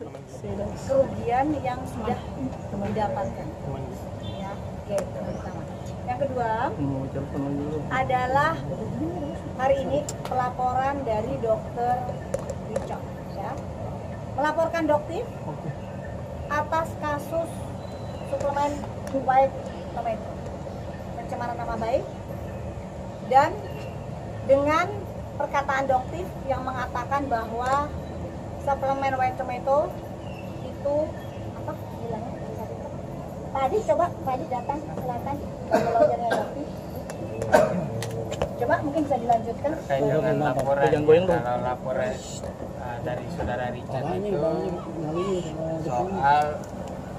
kerugian yang sudah didapatkan. Ya, oke, itu pertama. Yang kedua adalah hari ini pelaporan dari Dokter Richard, ya, melaporkan Doktif atas kasus suplemen White Tomato, pencemaran nama baik, dan dengan perkataan Doktif yang mengatakan bahwa suplemen White Tomato itu apa bilangnya? Tadi coba tadi datang silakan kalau Doktif. Coba mungkin bisa dilanjutkan. Terkait dengan laporan, kalau laporan dari saudara Richard itu soal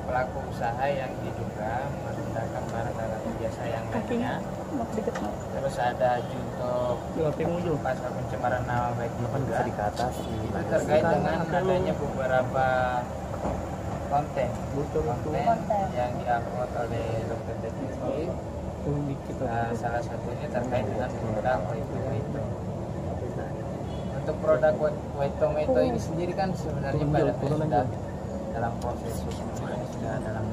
pelaku usaha yang diduga menggunakan barang jasa yang lainnya. Terus ada junto pasal pencemaran nama baik juga. Terkait dengan adanya beberapa konten yang diupload oleh Dokter Detiktif. Salah satunya terkait dengan produk White Tomato. Untuk produk White Tomato ini sendiri kan sebenarnya pada sudah dalam proses hukum, sudah dalam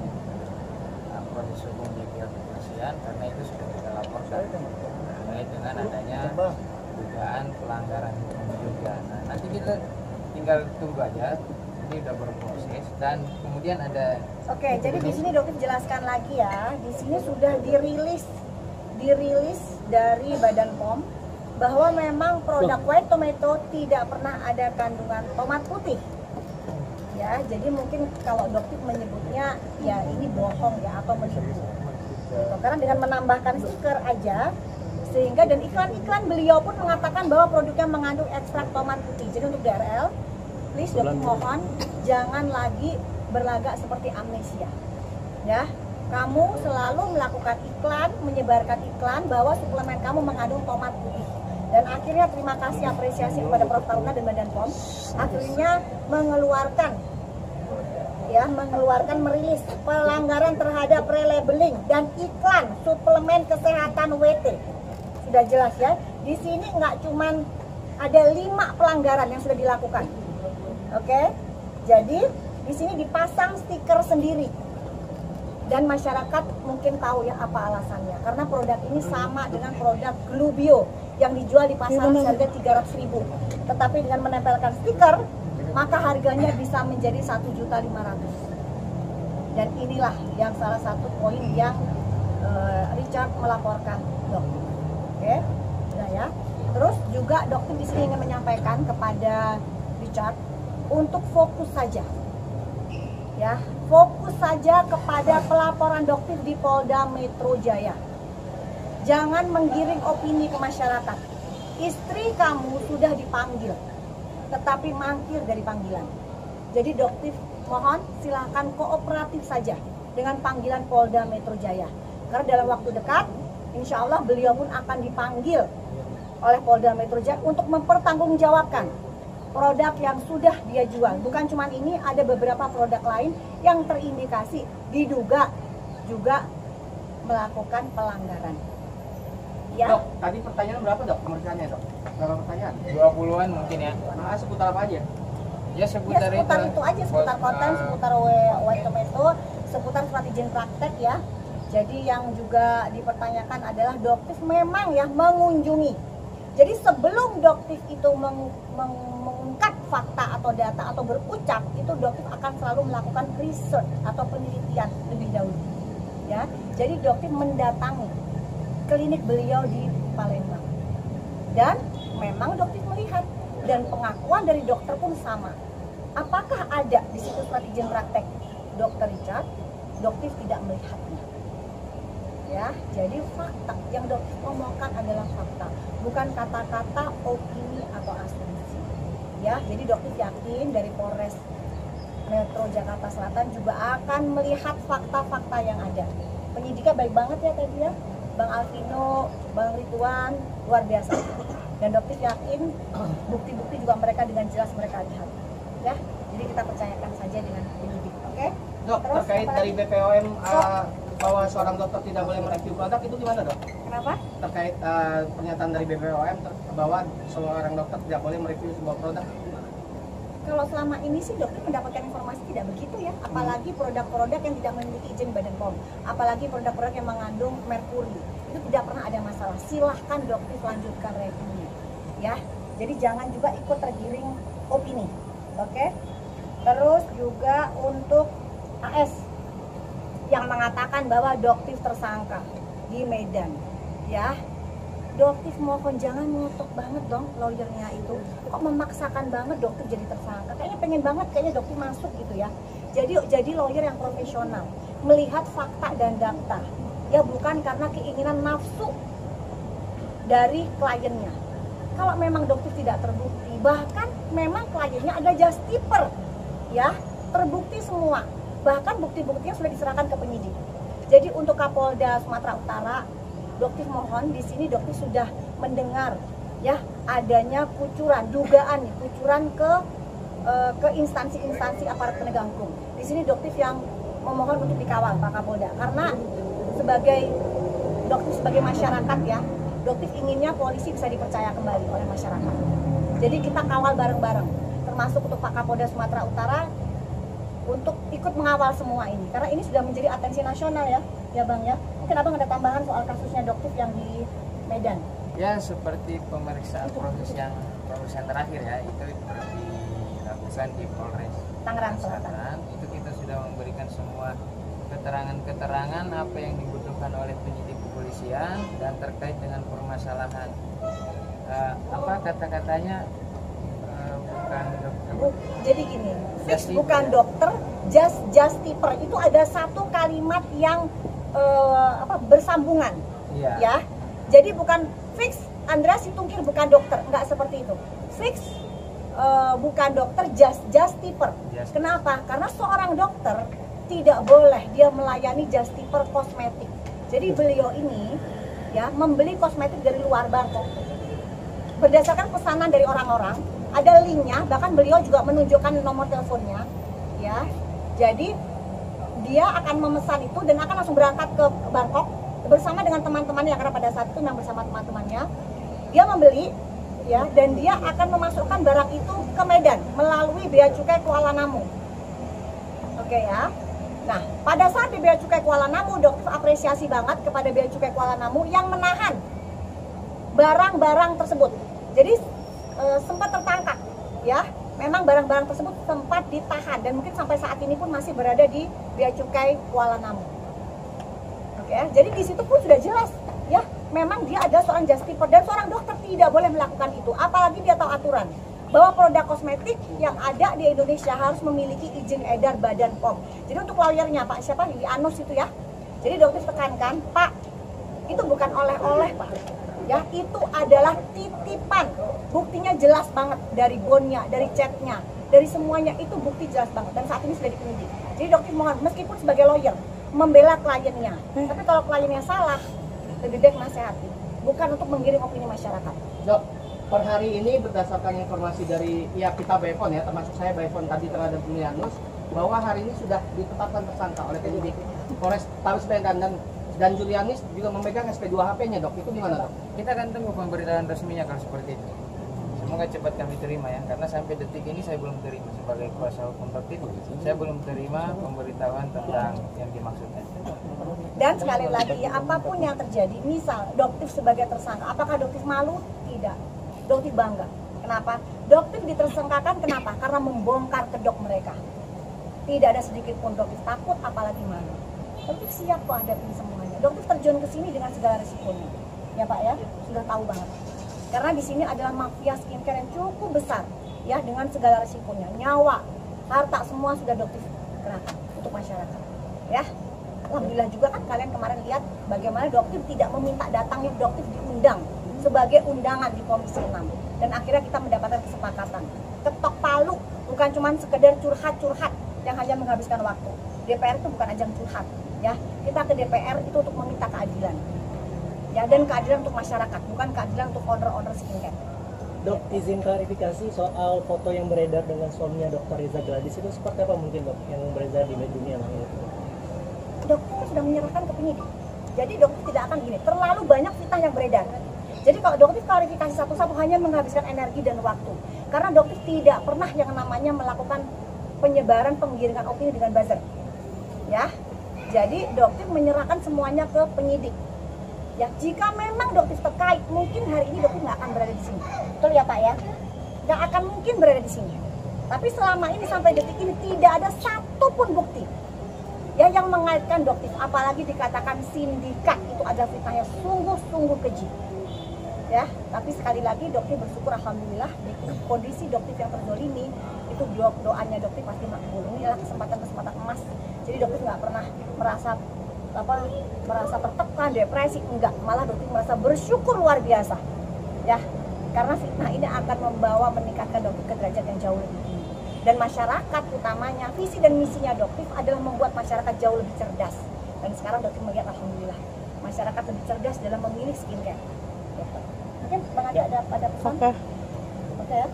proses hukum di pihak kepolisian, karena itu sudah kita laporkan terkait dengan adanya dugaan pelanggaran hukum juga. Nah, nanti kita tinggal tunggu aja, ini udah berproses dan kemudian ada. Oke, jadi di sini Dokter jelaskan lagi ya, di sini sudah dirilis dari Badan POM bahwa memang produk White Tomato tidak pernah ada kandungan tomat putih. Ya, jadi mungkin kalau Dokter menyebutnya ya ini bohong ya atau menipu. Gitu. Karena dengan menambahkan stiker aja sehingga dan iklan-iklan beliau pun mengatakan bahwa produknya mengandung ekstrak tomat putih. Jadi untuk DRL, please Dokter mohon jangan lagi berlagak seperti amnesia. Ya, kamu selalu melakukan iklan, menyebarkan iklan bahwa suplemen kamu mengandung tomat putih. Dan akhirnya terima kasih apresiasi kepada Prof. Taruna dan Badan POM akhirnya mengeluarkan merilis pelanggaran terhadap relabeling dan iklan suplemen kesehatan WT. Sudah jelas ya. Di sini nggak cuman ada 5 pelanggaran yang sudah dilakukan. Oke. Jadi di sini dipasang stiker sendiri. Dan masyarakat mungkin tahu ya apa alasannya. Karena produk ini sama dengan produk Glubio yang dijual di pasaran seharga 300.000. Tetapi dengan menempelkan stiker, maka harganya bisa menjadi 1.500.000. Dan inilah yang salah satu poin yang Richard melaporkan Dokter. Oke, nah ya. Terus juga Dokter di sini ingin menyampaikan kepada Richard untuk fokus saja. Ya, fokus saja kepada pelaporan Dokter di Polda Metro Jaya. Jangan menggiring opini ke masyarakat. Istri kamu sudah dipanggil, tetapi mangkir dari panggilan. Jadi Dokter mohon silakan kooperatif saja dengan panggilan Polda Metro Jaya. Karena dalam waktu dekat, insya Allah beliau pun akan dipanggil oleh Polda Metro Jaya untuk mempertanggungjawabkan produk yang sudah dia jual. Bukan cuma ini, ada beberapa produk lain yang terindikasi diduga juga melakukan pelanggaran. Ya. Dok, tadi pertanyaan berapa dok? Pemeriksaannya dok? Berapa pertanyaan? 20-an mungkin ya. Nah, seputar apa aja? Ya seputar itu aja, seputar konten, seputar White Tomato, seputar strategi praktek ya. Jadi yang juga dipertanyakan adalah Dokter memang ya mengunjungi. Jadi sebelum Dokter itu mengungkap fakta atau data atau berucap, itu Dokter akan selalu melakukan research atau penelitian lebih dahulu. Ya, jadi Dokter mendatangi klinik beliau di Palembang. Dan memang Dokter melihat dan pengakuan dari dokter pun sama. Apakah ada di situ strategi praktek Dokter Richard? Dokter tidak melihatnya. Ya, jadi fakta yang Dokter omongkan adalah fakta, bukan kata-kata opini atau asumsi. Ya, jadi Dokter yakin dari Polres Metro Jakarta Selatan juga akan melihat fakta-fakta yang ada. Penyidiknya baik banget ya tadi ya, Bang Alvino, Bang Ridwan, luar biasa. Dan Dokter yakin bukti-bukti juga mereka dengan jelas mereka lihat. Ya, jadi kita percayakan saja dengan penyidik. Oke? Dok, terus terkait dari BPOM bahwa seorang dokter tidak boleh mereview produk itu gimana dok? Kenapa? Terkait pernyataan dari BPOM bahwa seorang dokter tidak boleh mereview sebuah produk. Kalau selama ini sih dokter mendapatkan informasi tidak begitu ya, apalagi produk-produk yang tidak memiliki izin Badan POM, apalagi produk-produk yang mengandung merkuri, itu tidak pernah ada masalah. Silahkan dokter lanjutkan reviewnya, ya. Jadi jangan juga ikut tergiring opini, oke? Terus juga untuk AS yang mengatakan bahwa dokter tersangka di Medan, ya. Dokter mohon jangan ngotot banget dong lawyernya itu. Kok memaksakan banget dokter jadi tersangka? Kayaknya pengen banget kayaknya dokter masuk gitu ya. Jadi lawyer yang profesional, melihat fakta dan data. Ya bukan karena keinginan nafsu dari kliennya. Kalau memang dokter tidak terbukti, bahkan memang kliennya ada justiper, ya, terbukti semua. Bahkan bukti-buktinya sudah diserahkan ke penyidik. Jadi untuk Kapolda Sumatera Utara, dokter mohon di sini dokter sudah mendengar ya adanya kucuran, dugaan kucuran ke instansi-instansi aparat penegak hukum. Di sini dokter yang memohon untuk dikawal Pak Kapolda, karena sebagai masyarakat ya, dokter inginnya polisi bisa dipercaya kembali oleh masyarakat. Jadi kita kawal bareng-bareng, termasuk untuk Pak Kapolda Sumatera Utara untuk ikut mengawal semua ini, karena ini sudah menjadi atensi nasional ya Bang ya. Mungkin Abang ada tambahan soal kasusnya dokter yang di Medan? Ya seperti pemeriksaan proses yang terakhir ya, itu dilakukan di Polres Tangerang Selatan. Itu kita sudah memberikan semua keterangan-keterangan apa yang dibutuhkan oleh penyidik kepolisian dan terkait dengan permasalahan apa kata-katanya bukan dokter. Jadi gini, fix bukan dokter, justiper itu ada satu kalimat yang bersambungan, ya. Jadi bukan fix Andra Situngkir bukan dokter, nggak seperti itu. Fix bukan dokter, justiper. Kenapa? Karena seorang dokter tidak boleh dia melayani justiper kosmetik. Jadi beliau ini ya membeli kosmetik dari luar Bangkok berdasarkan pesanan dari orang-orang. Ada linknya, bahkan beliau juga menunjukkan nomor teleponnya, ya. Jadi dia akan memesan itu dan akan langsung berangkat ke Bangkok bersama dengan teman-temannya, karena pada saat itu memang bersama teman-temannya. Dia membeli, ya, dan dia akan memasukkan barang itu ke Medan melalui Bea Cukai Kuala Namu. Oke ya. Nah, pada saat di Bea Cukai Kuala Namu, dokter apresiasi banget kepada Bea Cukai Kuala Namu yang menahan barang-barang tersebut. Jadi sempat tertangkap, ya. Memang barang-barang tersebut sempat ditahan dan mungkin sampai saat ini pun masih berada di Bea Cukai Kuala Namu. Oke, jadi di situ pun sudah jelas, ya. Memang dia adalah seorang justiper dan seorang dokter tidak boleh melakukan itu. Apalagi dia tahu aturan bahwa produk kosmetik yang ada di Indonesia harus memiliki izin edar Badan POM. Jadi untuk lawyernya Pak siapa di Anus itu ya. Jadi dokter tekankan, Pak, itu bukan oleh-oleh Pak. Ya, itu adalah titipan. Buktinya jelas banget dari bonnya, dari chatnya, dari semuanya itu bukti jelas banget dan saat ini sudah dipenyidik. Jadi dokter mohon meskipun sebagai lawyer membela kliennya, tapi kalau kliennya salah lebih baik nasihati, bukan untuk menggiring opini masyarakat. Dok, per hari ini berdasarkan informasi dari ya kita Bayfon ya, termasuk saya Bayfon tadi terhadap Julianus, bahwa hari ini sudah ditetapkan tersangka oleh penyidik Polres Tabes Medan dan Julianus juga memegang SP2HP-nya, Dok. Itu gimana, Dok? Kita akan tunggu pemberitaan resminya kalau seperti itu. Semoga cepat kami terima ya, karena sampai detik ini saya belum terima sebagai kuasa hukum dokter. Saya belum terima pemberitahuan tentang yang dimaksudkan. Dan sekali lagi, apapun yang terjadi, misal dokter sebagai tersangka, apakah dokter malu? Tidak. Dokter bangga. Kenapa? Dokter ditersangkakan kenapa? Karena membongkar kedok mereka. Tidak ada sedikit pun dokter takut, apalagi malu. Dokter siap kok hadapin semuanya. Dokter terjun ke sini dengan segala resikonya. Ya Pak ya, sudah tahu banget. Karena di sini adalah mafia skincare yang cukup besar, ya, dengan segala resikonya, nyawa, harta semua sudah dokter kerahkan untuk masyarakat, ya. Alhamdulillah juga kan kalian kemarin lihat bagaimana dokter tidak meminta datangnya dokter diundang sebagai undangan di Komisi 6 dan akhirnya kita mendapatkan kesepakatan. Ketok palu bukan cuma sekedar curhat-curhat yang hanya menghabiskan waktu. DPR itu bukan ajang curhat, ya. Kita ke DPR itu untuk meminta keadilan. Ya, dan keadilan untuk masyarakat, bukan keadilan untuk owner-owner skincare. Dok, izin klarifikasi soal foto yang beredar dengan suaminya Dr. Reza Gladys itu seperti apa mungkin, Dok, yang beredar di dunia maya itu? Dokter sudah menyerahkan ke penyidik. Jadi dokter tidak akan gini, terlalu banyak fitnah yang beredar. Jadi kalau dokter klarifikasi satu-satu hanya menghabiskan energi dan waktu. Karena dokter tidak pernah yang namanya melakukan penyebaran penggiringan opini dengan buzzer. Ya. Jadi dokter menyerahkan semuanya ke penyidik. Ya, jika memang dokter terkait, mungkin hari ini dokter nggak akan berada di sini. Betul ya Pak ya? Nggak akan mungkin berada di sini. Tapi selama ini sampai detik ini tidak ada satupun bukti ya yang mengaitkan dokter, apalagi dikatakan sindikat. Itu adalah fitnah yang sungguh-sungguh keji. Ya, tapi sekali lagi dokter bersyukur alhamdulillah di kondisi dokter yang terzolimi itu doanya dokter pasti makbul. Ini adalah kesempatan emas. Jadi dokter nggak pernah merasa tertekan, depresi, enggak, malah dokter merasa bersyukur luar biasa. Ya, karena fitnah ini akan meningkatkan dokter ke derajat yang jauh lebih tinggi. Dan masyarakat utamanya, visi dan misinya dokter adalah membuat masyarakat jauh lebih cerdas. Dan sekarang dokter melihat alhamdulillah masyarakat lebih cerdas dalam memilih skincare. Mungkin Bang Adi ada pesan? Oke ya.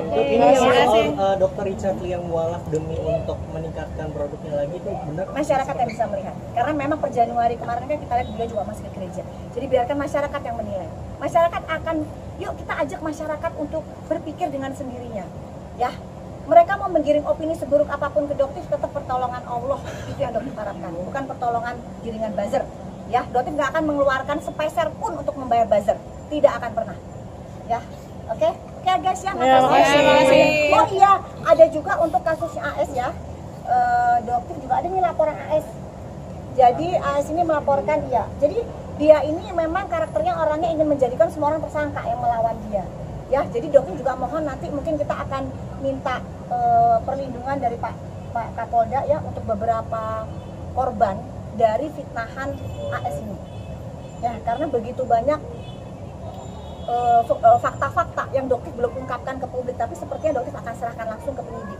Ini yang soal Dr. Richard Lee yang mualaf demi untuk meningkatkan produknya lagi itu benar? Masyarakat yang bisa melihat. Karena memang per Januari kemarin kan kita lihat beliau juga masih ke gereja. Jadi biarkan masyarakat yang menilai. Masyarakat akan, yuk kita ajak masyarakat untuk berpikir dengan sendirinya. Ya, mereka mau menggiring opini seburuk apapun ke dokter, tetap pertolongan Allah itu yang dokter harapkan, bukan pertolongan giringan buzzer. Ya, dokter nggak akan mengeluarkan sepeser pun untuk membayar buzzer, tidak akan pernah. Ya, oke guys ya, makasih. Oh iya, ada juga untuk kasusnya AS ya, dokter juga ada nih laporan AS. Jadi AS ini melaporkan dia. Jadi dia ini memang karakternya orangnya ingin menjadikan semua orang tersangka yang melawan dia. Ya, jadi dokter juga mohon nanti mungkin kita akan minta perlindungan dari Pak Kapolda ya untuk beberapa korban dari fitnahan AS ini. Ya, karena begitu banyak fakta-fakta yang dokter belum ungkapkan ke publik, tapi sepertinya dokter akan serahkan langsung ke penyidik.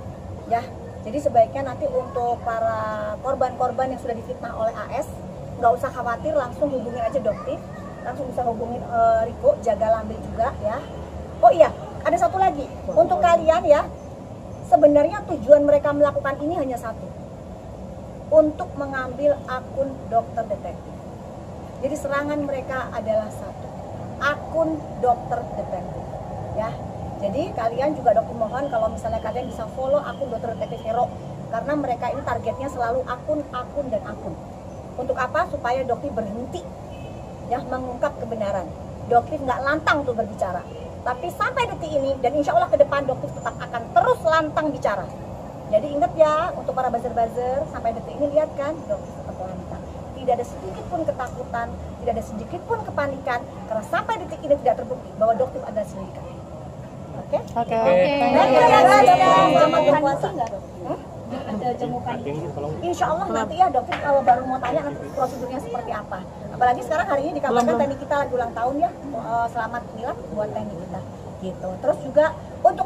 Ya, jadi sebaiknya nanti untuk para korban-korban yang sudah difitnah oleh AS nggak usah khawatir, langsung hubungin aja dokter, langsung bisa hubungin Riko, jaga lambil juga ya. Oh iya, ada satu lagi untuk kalian ya. Sebenarnya tujuan mereka melakukan ini hanya satu, untuk mengambil akun dokter detektif. Jadi serangan mereka adalah satu, akun dokter detektif. Ya, jadi kalian juga dokter mohon kalau misalnya kalian bisa follow akun dokter detektif Hero, karena mereka ini targetnya selalu akun. Untuk apa? Supaya dokter berhenti ya mengungkap kebenaran. Dokter nggak lantang untuk berbicara. Tapi sampai detik ini dan insya Allah ke depan dokter tetap akan terus lantang bicara. Jadi ingat ya untuk para buzzer-buzzer, sampai detik ini lihat kan dokter tetap lantang. Tidak ada sedikit pun ketakutan, tidak ada sedikit pun kepanikan, karena sampai detik ini tidak terbukti bahwa dokter adalah sindikat. Oke? Selamat berpuasa nggak dok? Ada jemukan? Insya Allah nanti ya dokter kalau baru mau tanya nanti prosedurnya seperti apa. Apalagi sekarang hari ini dikabarkan teknik kita lagi ulang tahun ya, selamat milad buat teknik kita gitu. Terus juga untuk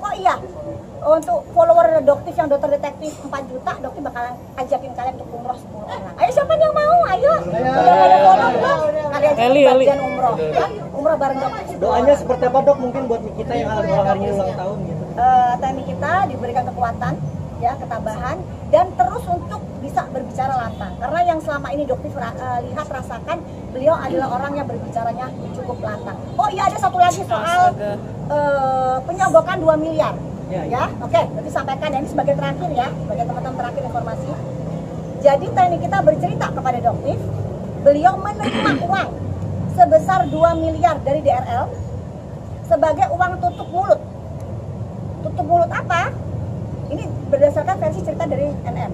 untuk follower dokter yang dokter detektif 4 juta, dokter bakalan ajakin kalian untuk umroh 10 orang. Ayo siapa yang mau? Ayo. Udah ada follow belum? Kalian bagian umroh ya, umroh bareng dokter. Doanya seperti apa dok mungkin buat kita yang hari ini ulang tahun gitu? Teknik kita diberikan kekuatan ya, ketabahan, dan terus untuk bisa berbicara lantang. Karena yang selama ini dokter lihat rasakan, beliau adalah orang yang berbicaranya cukup lantang. Oh iya, ada satu lagi soal penyogokan 2 miliar. Ya, oke, nanti sampaikan ya, ini sebagai terakhir ya, sebagai teman-teman terakhir informasi. Jadi teknik kita bercerita kepada dokter, beliau menerima uang sebesar 2 miliar dari DRL sebagai uang tutup mulut. Tutup mulut apa? Ini berdasarkan versi cerita dari NM,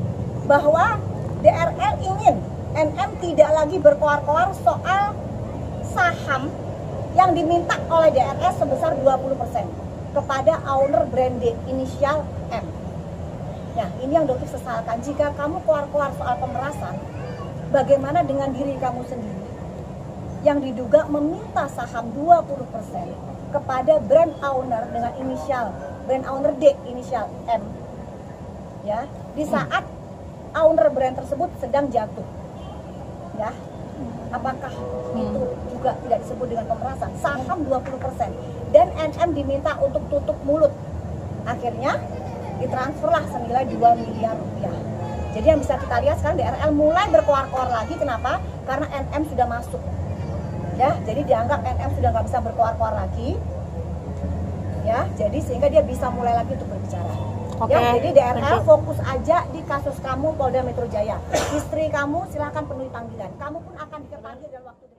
bahwa DRL ingin NM tidak lagi berkoar-koar soal saham yang diminta oleh DRS sebesar 20% kepada owner branded inisial M. Nah, ini yang dokter sesalkan. Jika kamu koar-koar soal pemerasan, bagaimana dengan diri kamu sendiri yang diduga meminta saham 20% kepada brand owner dengan inisial brand owner D inisial M, ya, di saat owner brand tersebut sedang jatuh, ya, apakah itu juga tidak disebut dengan pemerasan? Saham 20% dan NM diminta untuk tutup mulut, akhirnya ditransferlah senilai 2 miliar rupiah. Jadi yang bisa kita lihat sekarang DRL mulai berkoar-koar lagi. Kenapa? Karena NM sudah masuk Ya, jadi dianggap NM sudah nggak bisa berkoar-koar lagi. Ya, jadi sehingga dia bisa mulai lagi untuk berbicara. Oke, Ya, jadi DRL thank you. fokus aja di kasus kamu Polda Metro Jaya. Istri kamu silakan penuhi panggilan. Kamu pun akan dipanggil dalam waktu dekat.